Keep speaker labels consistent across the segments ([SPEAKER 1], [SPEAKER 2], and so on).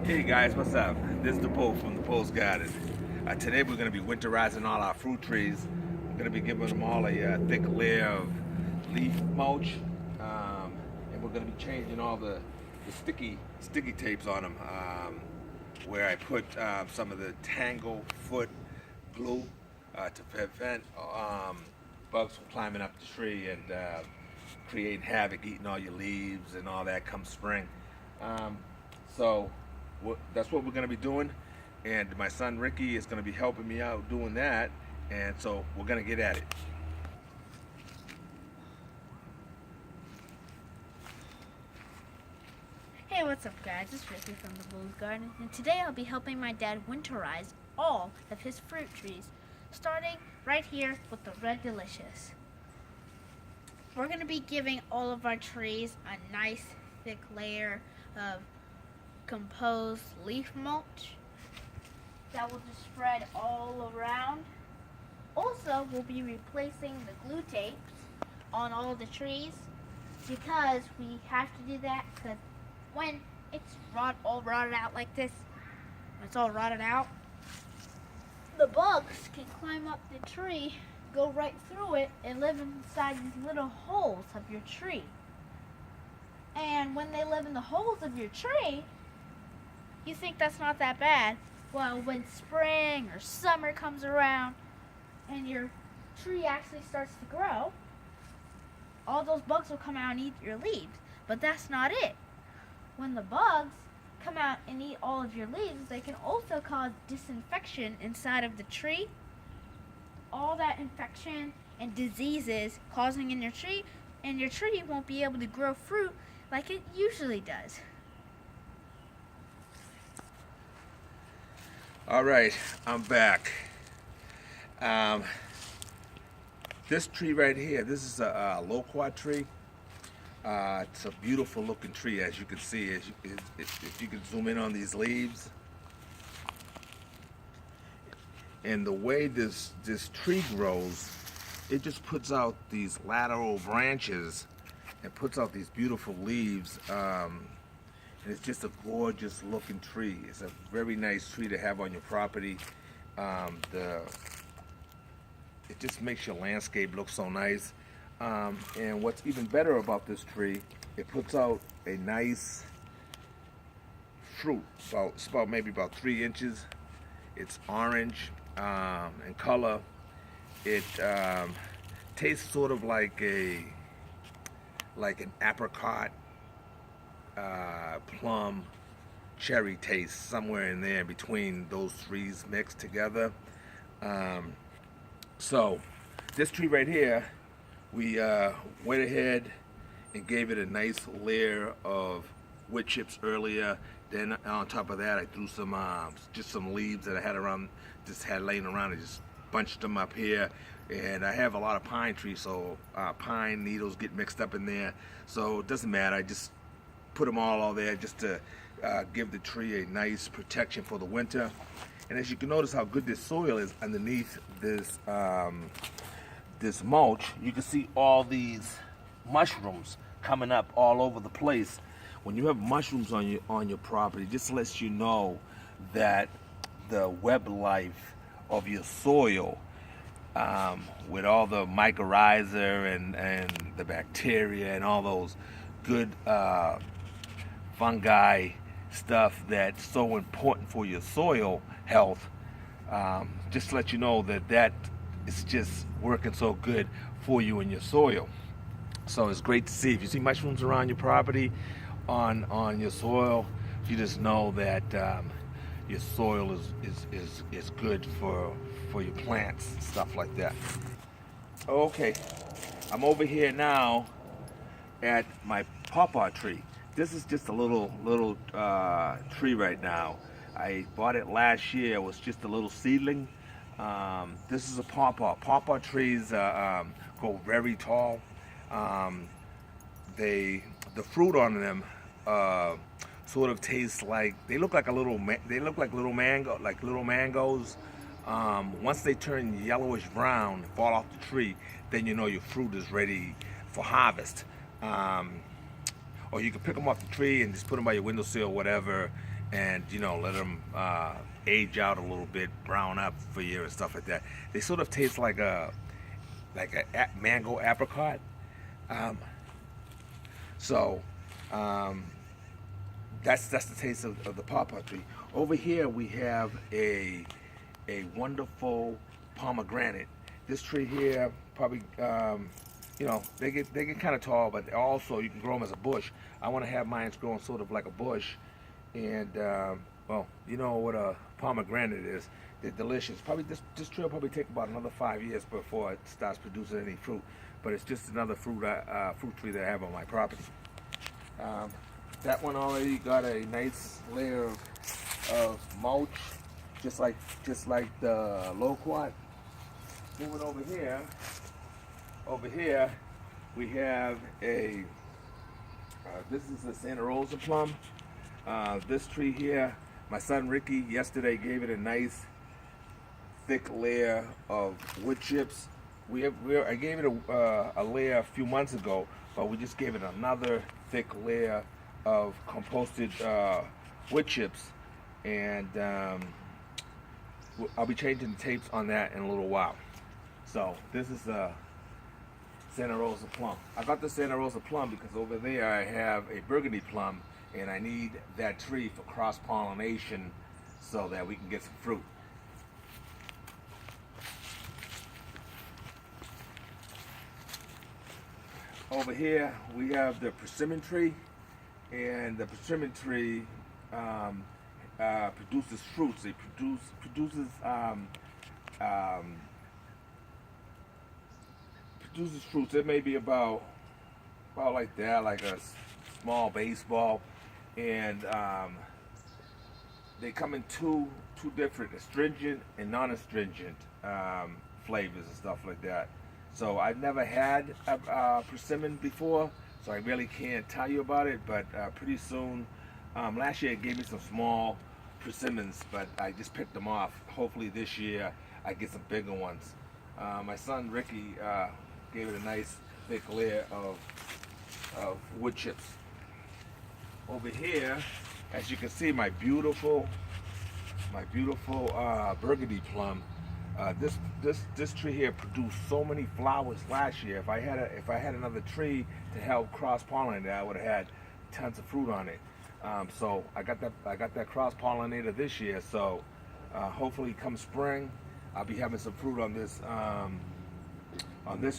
[SPEAKER 1] Hey guys, what's up? This is the Poe from the Poe's Garden. Today we're going to be winterizing all our fruit trees. We're going to be giving them all a thick layer of leaf mulch, and we're going to be changing all the sticky tapes on them, where I put some of the Tangle Foot glue to prevent bugs from climbing up the tree and creating havoc, eating all your leaves and all that come spring. So that's what we're going to be doing, and my son Ricky is going to be helping me out doing that, and so we're going to get at it.
[SPEAKER 2] Hey, what's up guys? It's Ricky from the Poe's Garden, and today I'll be helping my dad winterize all of his fruit trees, starting right here with the Red Delicious. We're going to be giving all of our trees a nice thick layer of composed leaf mulch that will just spread all around. Also, we'll be replacing the glue tapes on all the trees because we have to do that because when it's all rotted out like this, when it's all rotted out, the bugs can climb up the tree, go right through it, and live inside these little holes of your tree. And when they live in the holes of your tree, you think that's not that bad. Well, when spring or summer comes around and your tree actually starts to grow, all those bugs will come out and eat your leaves. But that's not it. When the bugs come out and eat all of your leaves, they can also cause disinfection inside of the tree. All that infection and diseases causing in your tree, and your tree won't be able to grow fruit like it usually does.
[SPEAKER 1] All right, I'm back. This tree right here, this is a loquat tree. It's a beautiful looking tree, as you can see. If you can zoom in on these leaves, and the way this tree grows, it just puts out these lateral branches and puts out these beautiful leaves. And it's just a gorgeous looking tree. It's a very nice tree to have on your property. It just makes your landscape look so nice. And what's even better about this tree, it puts out a nice fruit. It's about maybe about 3 inches. It's orange in color. It tastes sort of like an apricot, plum, cherry taste, somewhere in there between those trees mixed together. So this tree right here, we went ahead and gave it a nice layer of wood chips earlier. Then on top of that, I threw some just some leaves that I had laying around. I just bunched them up here. And I have a lot of pine trees, so pine needles get mixed up in there. So it doesn't matter. I just put them all there just to give the tree a nice protection for the winter. And as you can notice how good this soil is underneath this this mulch, you can see all these mushrooms coming up all over the place. When you have mushrooms on your property, it just lets you know that the web life of your soil, with all the mycorrhiza and the bacteria and all those good fungi stuff that's so important for your soil health, just to let you know that is just working so good for you and your soil. So it's great to see. If you see mushrooms around your property, on your soil, you just know that your soil is good for your plants and stuff like that. Okay, I'm over here now at my pawpaw tree. This is just a little tree right now. I bought it last year. It was just a little seedling. This is a pawpaw. Pawpaw trees go very tall. The fruit on them sort of tastes like, they look like little mangoes. Once they turn yellowish brown, fall off the tree, then you know your fruit is ready for harvest. Or you can pick them off the tree and just put them by your windowsill or whatever, and let them age out a little bit, brown up for you and stuff like that. They sort of taste like a mango apricot. Um, so that's the taste of the pawpaw tree. Over here we have a wonderful pomegranate. This tree here probably they get kind of tall, but also you can grow them as a bush. I want to have mine growing sort of like a bush, and well, you know what a pomegranate is. They're delicious. Probably this tree will probably take about another 5 years before it starts producing any fruit. But it's just another fruit tree that I have on my property. That one already got a nice layer of mulch, just like the loquat. Moving over here we have a this is a Santa Rosa plum. This tree here, my son Ricky yesterday gave it a nice thick layer of wood chips. I gave it a layer a few months ago, but we just gave it another thick layer of composted wood chips, and I'll be changing the tapes on that in a little while. So this is a Santa Rosa plum. I got the Santa Rosa plum because over there I have a burgundy plum, and I need that tree for cross-pollination so that we can get some fruit. Over here we have the persimmon tree, and the persimmon tree produces fruits. It produces fruits. It may be about like that, like a small baseball, and they come in two different astringent and non-astringent flavors and stuff like that. So I've never had a persimmon before, so I really can't tell you about it, but pretty soon, last year it gave me some small persimmons, but I just picked them off. Hopefully this year I get some bigger ones. My son Ricky gave it a nice thick layer of wood chips. Over here, as you can see, my beautiful burgundy plum. This tree here produced so many flowers last year. If I had another tree to help cross-pollinate, I would have had tons of fruit on it. So I got that cross-pollinator this year. So hopefully, come spring, I'll be having some fruit on this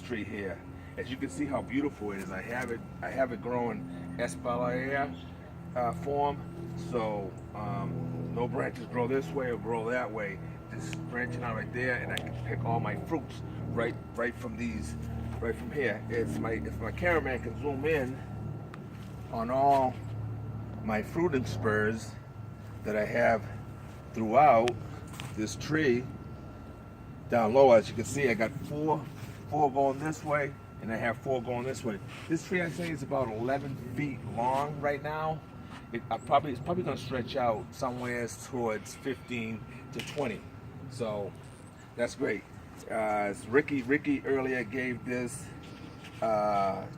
[SPEAKER 1] tree here. As you can see how beautiful it is. I have it growing espalier form. So no branches grow this way or grow that way. Just branching out right there, and I can pick all my fruits right from here. If my cameraman can zoom in on all my fruiting spurs that I have throughout this tree. Down low, as you can see, I got four going this way, and I have 4 going this way. This tree, I say, is about 11 feet long right now. It's probably going to stretch out somewhere towards 15 to 20. So that's great. Ricky earlier gave this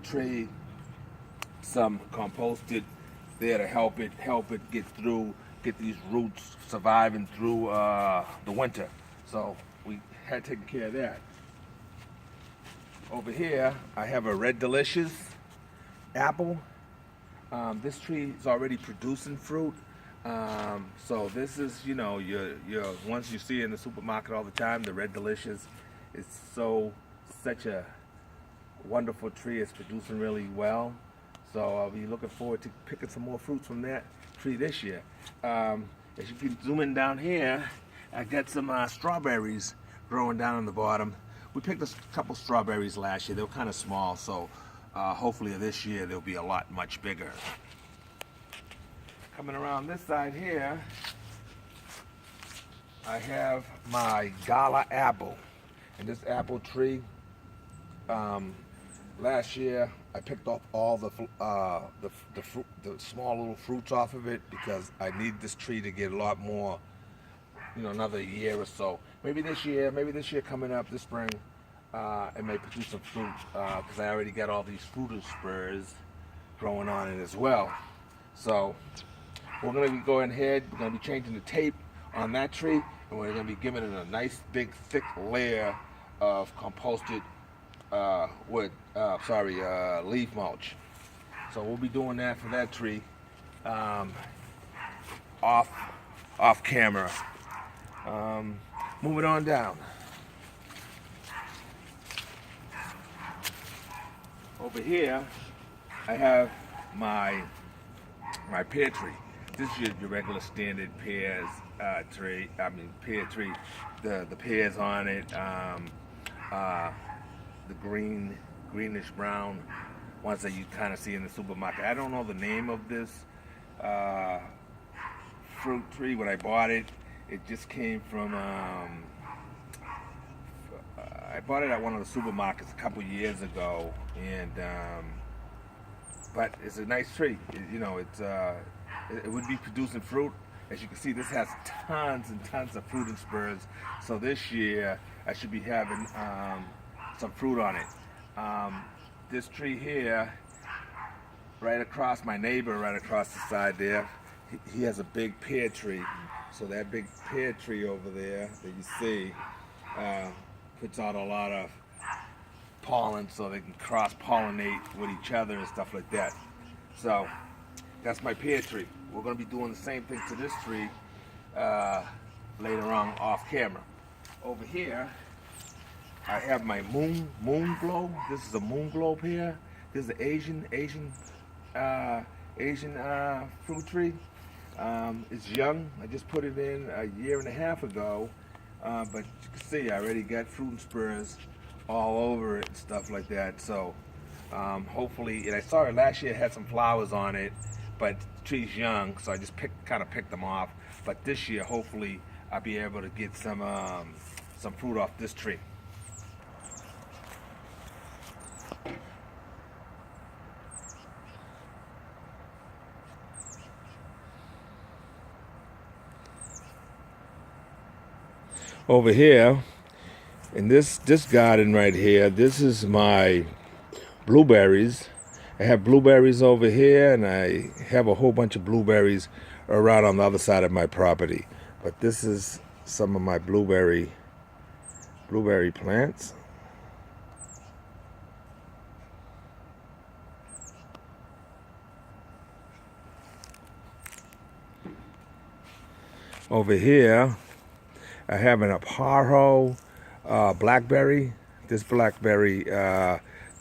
[SPEAKER 1] tree some composted there to help it get these roots surviving through the winter. So we had taken care of that. Over here I have a Red Delicious apple. This tree is already producing fruit. So this is, your ones you see in the supermarket all the time, the Red Delicious. It's such a wonderful tree. It's producing really well. So I'll be looking forward to picking some more fruits from that tree this year. As you can zoom in down here, I got some strawberries growing down on the bottom. We picked a couple strawberries last year. They were kind of small, so hopefully this year they'll be much bigger. Coming around this side here, I have my Gala apple. And this apple tree, last year I picked off all the small little fruits off of it because I need this tree to get a lot more, another year or so. Maybe this year coming up this spring, it may produce some fruit because I already got all these fruiting spurs growing on it as well. So we're going to be going ahead, we're going to be changing the tape on that tree, and we're going to be giving it a nice big thick layer of composted leaf mulch. So we'll be doing that for that tree off camera. Moving on down. Over here, I have my pear tree. This is your regular standard pears tree. Pear tree. The pears on it, the greenish brown ones that you kind of see in the supermarket. I don't know the name of this fruit tree. When I bought it, it just came from. I bought it at one of the supermarkets a couple years ago, and but it's a nice tree. It would be producing fruit. As you can see, this has tons and tons of fruiting spurs. So this year, I should be having some fruit on it. This tree here, right across my neighbor, right across the side there, he has a big pear tree. So that big pear tree over there that you see puts out a lot of pollen so they can cross-pollinate with each other and stuff like that. So that's my pear tree. We're going to be doing the same thing to this tree later on off camera. Over here, I have my moon glow. This is a moon glow pear. This is an Asian fruit tree. It's young. I just put it in a year and a half ago, but you can see I already got fruit and spurs all over it and stuff like that. So hopefully, and I saw it last year, it had some flowers on it, but the tree's young, so I just kind of picked them off. But this year, hopefully, I'll be able to get some fruit off this tree. Over here, in this garden right here, this is my blueberries. I have blueberries over here, and I have a whole bunch of blueberries around on the other side of my property. But this is some of my blueberry plants. Over here, I have an Aparo blackberry. This blackberry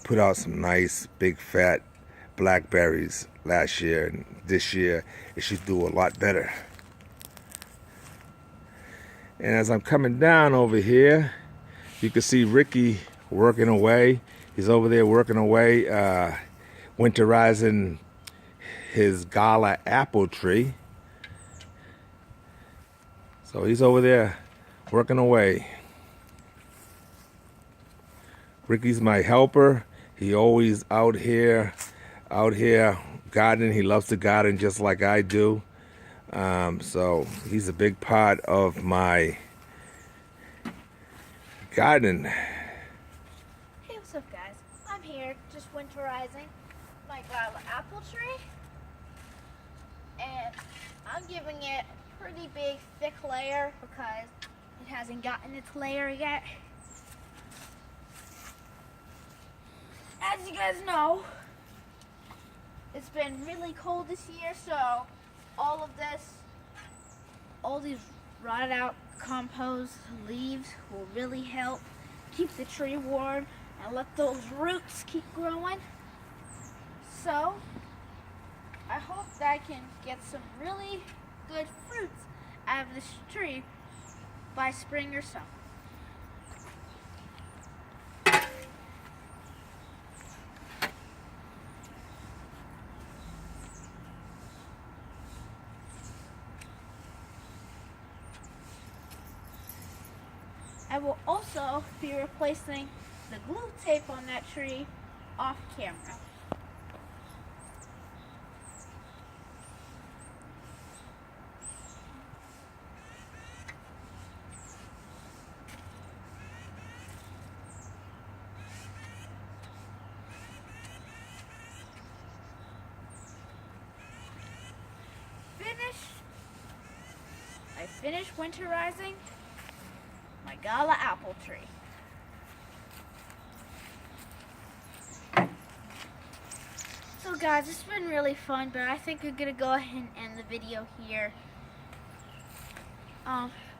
[SPEAKER 1] put out some nice big fat blackberries last year, and this year it should do a lot better. And as I'm coming down over here, you can see Ricky working away. He's over there working away, winterizing his Gala apple tree. So he's over there working away. Ricky's my helper. He always out here gardening. He loves to garden just like I do. So he's a big part of my garden.
[SPEAKER 2] Hey, what's up, guys? I'm here just winterizing my Gala apple tree, and I'm giving it a pretty big thick layer because it hasn't gotten its layer yet. As you guys know, it's been really cold this year, so all these rotted out compost leaves will really help keep the tree warm and let those roots keep growing. So I hope that I can get some really good fruits out of this tree by spring or summer. I will also be replacing the glue tape on that tree off camera. finished winterizing my gala apple tree. So guys, it's been really fun, but I think we're gonna go ahead and end the video here.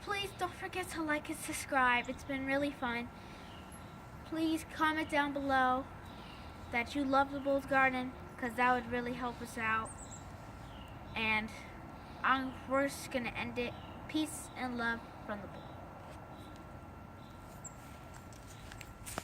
[SPEAKER 2] Please don't forget to like and subscribe. It's been really fun. Please comment down below that you love the Bulls Garden, because that would really help us out. And we're just gonna end it. Peace and love from the Bulls.